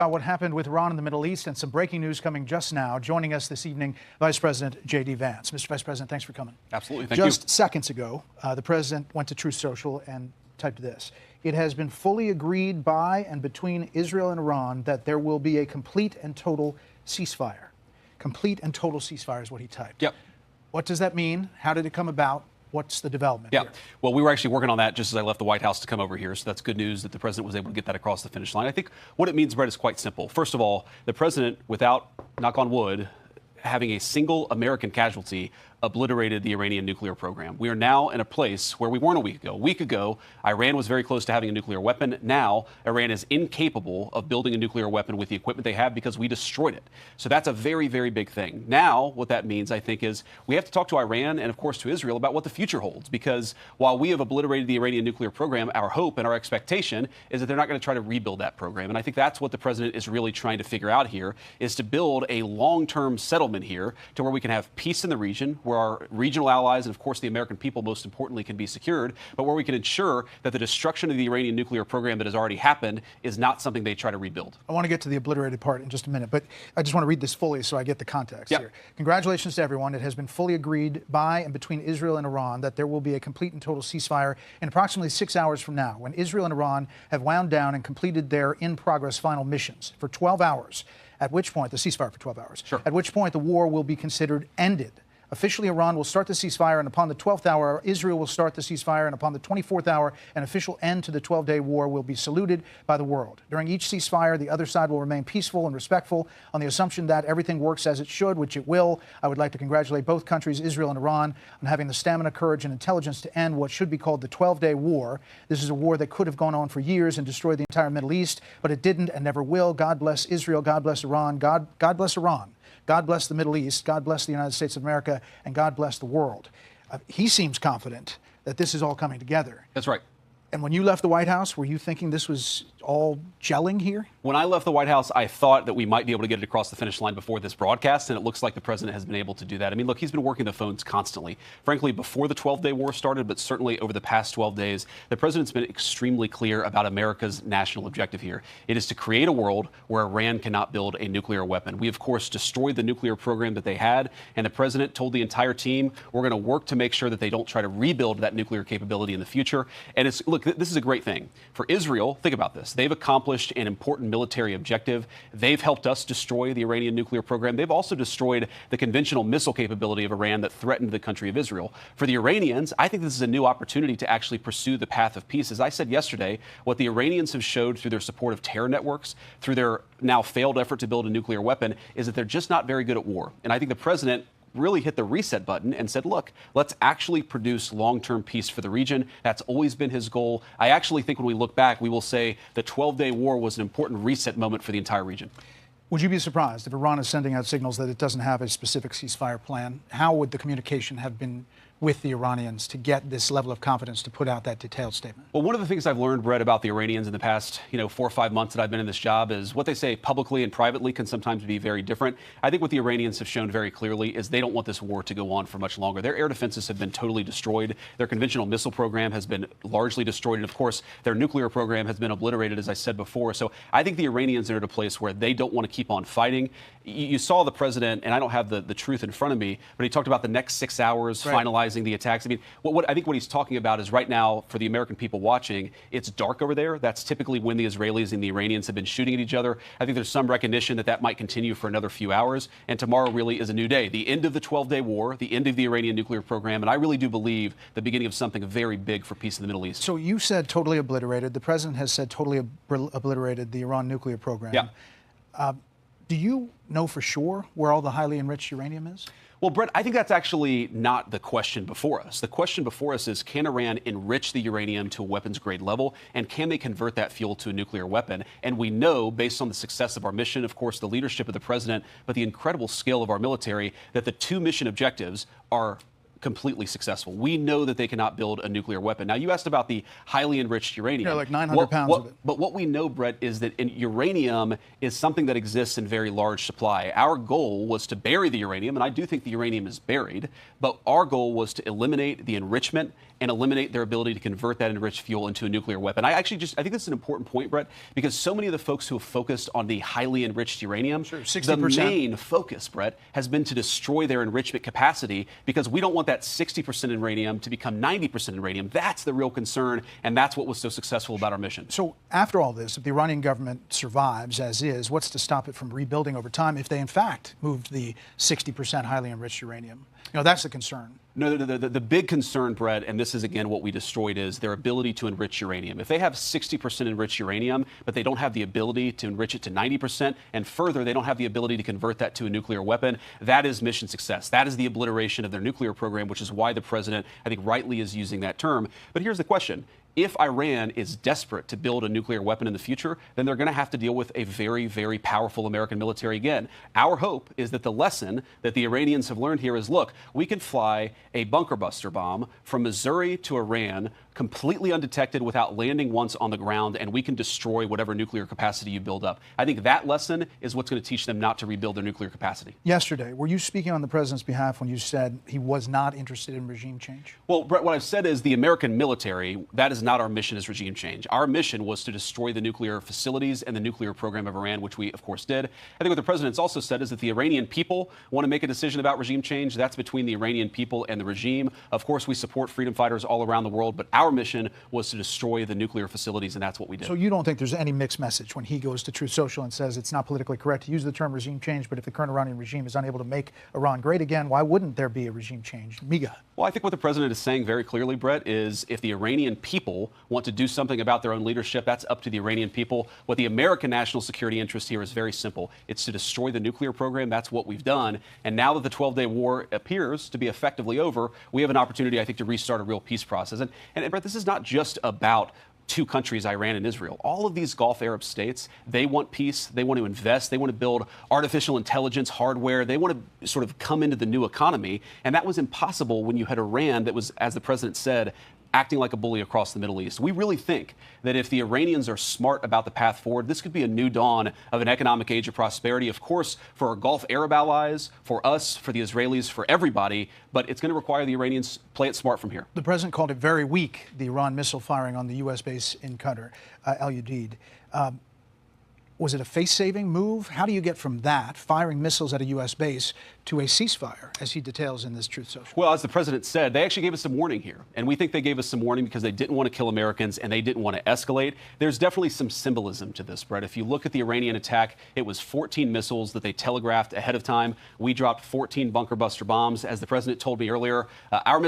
About what happened with Iran in the Middle East and some breaking news coming just now. Joining us this evening, Vice President J.D. Vance. Mr. Vice President, thanks for coming. Absolutely. Thank you. Just seconds ago, the President went to Truth Social and typed this. It has been fully agreed by and between Israel and Iran that there will be a complete and total ceasefire. Complete and total ceasefire is what he typed. Yep. What does that mean? How did it come about? What's the development here? Well, we were actually working on that just as I left the White House to come over here. So that's good news that the president was able to get that across the finish line. I think what it means, Brett, is quite simple. First of all, the president, without, knock on wood, having a single American casualty, obliterated the Iranian nuclear program. We are now in a place where we weren't a week ago. A week ago, Iran was very close to having a nuclear weapon. Now, Iran is incapable of building a nuclear weapon with the equipment they have because we destroyed it. So that's a very, very big thing. Now, what that means, I think, is we have to talk to Iran and, of course, to Israel about what the future holds. Because while we have obliterated the Iranian nuclear program, our hope and our expectation is that they're not going to try to rebuild that program. And I think that's what the president is really trying to figure out here, is to build a long-term settlement here to where we can have peace in the region, where our regional allies and, of course, the American people, most importantly, can be secured, but where we can ensure that the destruction of the Iranian nuclear program that has already happened is not something they try to rebuild. I want to get to the obliterated part in just a minute, but I just want to read this fully so I get the context here. Congratulations to everyone. It has been fully agreed by and between Israel and Iran that there will be a complete and total ceasefire in approximately 6 hours from now, when Israel and Iran have wound down and completed their in-progress final missions for 12 hours, at which point, the ceasefire for 12 hours, at which point the war will be considered ended. Officially, Iran will start the ceasefire, and upon the 12th hour, Israel will start the ceasefire, and upon the 24th hour, an official end to the 12-day war will be saluted by the world. During each ceasefire, the other side will remain peaceful and respectful on the assumption that everything works as it should, which it will. I would like to congratulate both countries, Israel and Iran, on having the stamina, courage, and intelligence to end what should be called the 12-day war. This is a war that could have gone on for years and destroyed the entire Middle East, but it didn't and never will. God bless Israel. God bless Iran. God bless Iran. God bless the Middle East, God bless the United States of America, and God bless the world. He seems confident that this is all coming together. That's right. And when you left the White House, were you thinking this was all gelling here? When I left the White House, I thought that we might be able to get it across the finish line before this broadcast, and it looks like the president has been able to do that. I mean, look, he's been working the phones constantly. Frankly, before the 12-day war started, but certainly over the past 12 days, the president's been extremely clear about America's national objective here. It is to create a world where Iran cannot build a nuclear weapon. We, of course, destroyed the nuclear program that they had, and the president told the entire team, we're going to work to make sure that they don't try to rebuild that nuclear capability in the future. And it's, look, this is a great thing. For Israel, think about this. They've accomplished an important military objective. They've helped us destroy the Iranian nuclear program. They've also destroyed the conventional missile capability of Iran that threatened the country of Israel. For the Iranians, I think this is a new opportunity to actually pursue the path of peace. As I said yesterday, what the Iranians have showed through their support of terror networks, through their now failed effort to build a nuclear weapon, is that they're just not very good at war. And I think the president really hit the reset button and said, look, let's actually produce long-term peace for the region. That's always been his goal. I actually think when we look back, we will say the 12-day war was an important reset moment for the entire region. Would you be surprised if Iran is sending out signals that it doesn't have a specific ceasefire plan? How would the communication have been with the Iranians to get this level of confidence to put out that detailed statement? Well, one of the things I've learned, Brett, about the Iranians in the past, 4 or 5 months that I've been in this job is what they say publicly and privately can sometimes be very different. I think what the Iranians have shown very clearly is they don't want this war to go on for much longer. Their air defenses have been totally destroyed. Their conventional missile program has been largely destroyed. And of course, their nuclear program has been obliterated, as I said before. So I think the Iranians are at a place where they don't want to keep on fighting. You saw the president, and I don't have the truth in front of me, but he talked about the next 6 hours finalizing the attacks. I mean, I think what he's talking about is right now, for the American people watching, it's dark over there. That's typically when the Israelis and the Iranians have been shooting at each other. I think there's some recognition that that might continue for another few hours. And tomorrow really is a new day. The end of the 12-day war, the end of the Iranian nuclear program. And I really do believe the beginning of something very big for peace in the Middle East. So you said totally obliterated. The president has said totally obliterated the Iran nuclear program. Yeah. Do you know for sure where all the highly enriched uranium is? Well, Brett, I think that's actually not the question before us. The question before us is, can Iran enrich the uranium to a weapons-grade level, and can they convert that fuel to a nuclear weapon? And we know, based on the success of our mission, of course, the leadership of the president, but the incredible skill of our military, that the two mission objectives are completely successful. We know that they cannot build a nuclear weapon. Now, you asked about the highly enriched uranium. Yeah, like 900 pounds of it. But what we know, Brett, is that uranium is something that exists in very large supply. Our goal was to bury the uranium, and I do think the uranium is buried, but our goal was to eliminate the enrichment and eliminate their ability to convert that enriched fuel into a nuclear weapon. I think this is an important point, Brett, because so many of the folks who have focused on the highly enriched uranium, sure, 60%. The main focus, Brett, has been to destroy their enrichment capacity, because we don't want that 60% uranium to become 90% uranium. That's the real concern, and that's what was so successful about our mission. So after all this, if the Iranian government survives as is, what's to stop it from rebuilding over time if they in fact moved the 60% highly enriched uranium? That's the concern. No, the big concern, Brett, and this is, again, what we destroyed, is their ability to enrich uranium. If they have 60% enriched uranium, but they don't have the ability to enrich it to 90%, and further, they don't have the ability to convert that to a nuclear weapon, that is mission success. That is the obliteration of their nuclear program, which is why the president, I think, rightly is using that term. But here's the question. If Iran is desperate to build a nuclear weapon in the future, then they're going to have to deal with a very, very powerful American military again. Our hope is that the lesson that the Iranians have learned here is, look, we can fly a bunker buster bomb from Missouri to Iran completely undetected without landing once on the ground, and we can destroy whatever nuclear capacity you build up. I think that lesson is what's going to teach them not to rebuild their nuclear capacity. Yesterday, were you speaking on the president's behalf when you said he was not interested in regime change? Well, Brett, what I've said is the American military, that is not our mission as regime change. Our mission was to destroy the nuclear facilities and the nuclear program of Iran, which we, of course, did. I think what the president's also said is that the Iranian people want to make a decision about regime change. That's between the Iranian people and the regime. Of course, we support freedom fighters all around the world, but our mission was to destroy the nuclear facilities, and that's what we did. So you don't think there's any mixed message when he goes to Truth Social and says it's not politically correct to use the term regime change, but if the current Iranian regime is unable to make Iran great again, why wouldn't there be a regime change? Miga. Well, I think what the president is saying very clearly, Brett, is if the Iranian people want to do something about their own leadership, that's up to the Iranian people. What the American national security interest here is very simple. It's to destroy the nuclear program. That's what we've done. And now that the 12-day war appears to be effectively over, we have an opportunity, I think, to restart a real peace process. And Brett, this is not just about two countries, Iran and Israel. All of these Gulf Arab states, they want peace. They want to invest. They want to build artificial intelligence hardware. They want to sort of come into the new economy. And that was impossible when you had Iran that was, as the president said, acting like a bully across the Middle East. We really think that if the Iranians are smart about the path forward, this could be a new dawn of an economic age of prosperity, of course, for our Gulf Arab allies, for us, for the Israelis, for everybody, but it's going to require the Iranians play it smart from here. The president called it very weak, the Iran missile firing on the U.S. base in Qatar, Al Udeid. Was it a face-saving move? How do you get from that, firing missiles at a U.S. base, to a ceasefire, as he details in this Truth Social? Well, as the president said, they actually gave us some warning here. And we think they gave us some warning because they didn't want to kill Americans and they didn't want to escalate. There's definitely some symbolism to this, Brett. If you look at the Iranian attack, it was 14 missiles that they telegraphed ahead of time. We dropped 14 bunker buster bombs. As the president told me earlier, our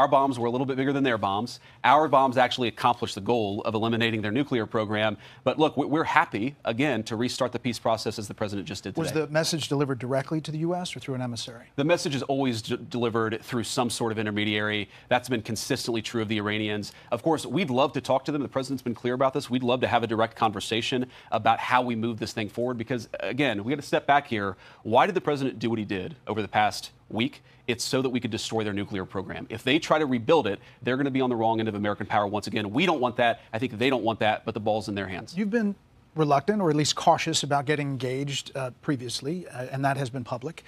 bombs were a little bit bigger than their bombs. Our bombs actually accomplished the goal of eliminating their nuclear program. But look, we're happy, again, to restart the peace process as the president just did today. Was the message delivered directly to the U.S. or through an emissary? The message is always delivered through some sort of intermediary. That's been consistently true of the Iranians. Of course, we'd love to talk to them. The president's been clear about this. We'd love to have a direct conversation about how we move this thing forward because, again, we got to step back here. Why did the president do what he did over the past week? It's so that we could destroy their nuclear program. If they try to rebuild it, they're going to be on the wrong end of American power once again. We don't want that. I think they don't want that, but the ball's in their hands. You've been reluctant or at least cautious about getting engaged previously, and that has been public.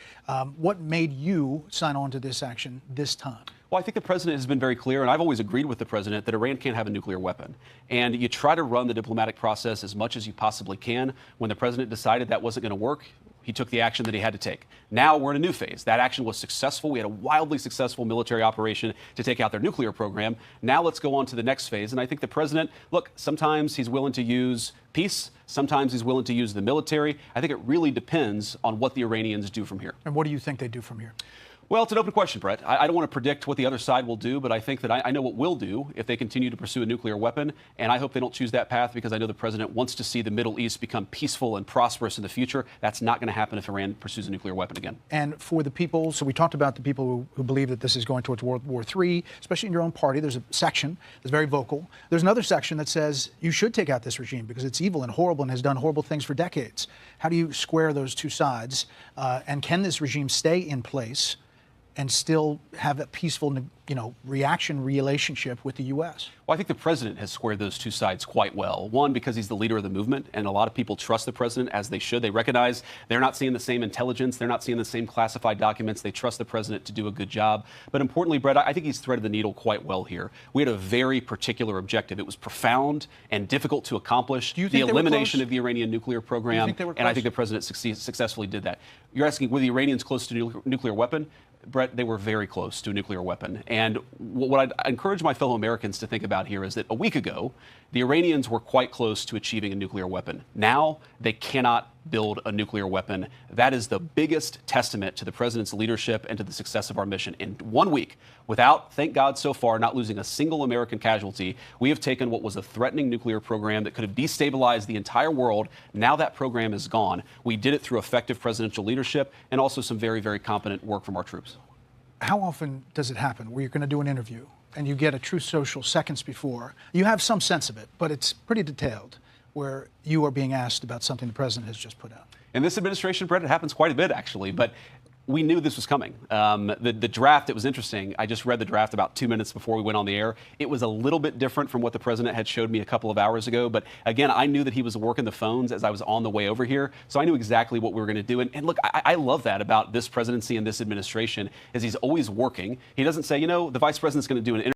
What made you sign on to this action this time? Well, I think the president has been very clear, and I've always agreed with the president, that Iran can't have a nuclear weapon. And you try to run the diplomatic process as much as you possibly can. When the president decided that wasn't going to work, he took the action that he had to take. Now we're in a new phase. That action was successful. We had a wildly successful military operation to take out their nuclear program. Now let's go on to the next phase. And I think the president, look, sometimes he's willing to use peace. Sometimes he's willing to use the military. I think it really depends on what the Iranians do from here. And what do you think they do from here? Well, it's an open question, Brett. I don't want to predict what the other side will do, but I think that I know what we'll do if they continue to pursue a nuclear weapon. And I hope they don't choose that path because I know the president wants to see the Middle East become peaceful and prosperous in the future. That's not going to happen if Iran pursues a nuclear weapon again. And for the people, so we talked about the people who believe that this is going towards World War III, especially in your own party. There's a section that's very vocal. There's another section that says you should take out this regime because it's evil and horrible and has done horrible things for decades. How do you square those two sides? And can this regime stay in place and still have a peaceful, reaction relationship with the U.S.? Well, I think the president has squared those two sides quite well. One, because he's the leader of the movement, and a lot of people trust the president, as they should. They recognize they're not seeing the same intelligence. They're not seeing the same classified documents. They trust the president to do a good job. But importantly, Brett, I think he's threaded the needle quite well here. We had a very particular objective. It was profound and difficult to accomplish. Do you think the elimination of the Iranian nuclear program, and I think the president successfully did that. You're asking, were the Iranians close to a nuclear weapon? Brett, they were very close to a nuclear weapon. And what I'd encourage my fellow Americans to think about here is that a week ago, the Iranians were quite close to achieving a nuclear weapon. Now, they cannot build a nuclear weapon. That is the biggest testament to the president's leadership and to the success of our mission. In 1 week, without, thank God so far, not losing a single American casualty, we have taken what was a threatening nuclear program that could have destabilized the entire world. Now that program is gone. We did it through effective presidential leadership and also some very, very competent work from our troops. How often does it happen where you're going to do an interview and you get a Truth Social seconds before? You have some sense of it, but it's pretty detailed, where you are being asked about something the president has just put out. In this administration, Brett, it happens quite a bit, actually. But we knew this was coming. The draft, it was interesting. I just read the draft about 2 minutes before we went on the air. It was a little bit different from what the president had showed me a couple of hours ago. But again, I knew that he was working the phones as I was on the way over here. So I knew exactly what we were going to do. And look, I love that about this presidency and this administration, is he's always working. He doesn't say, the vice president's going to do an interview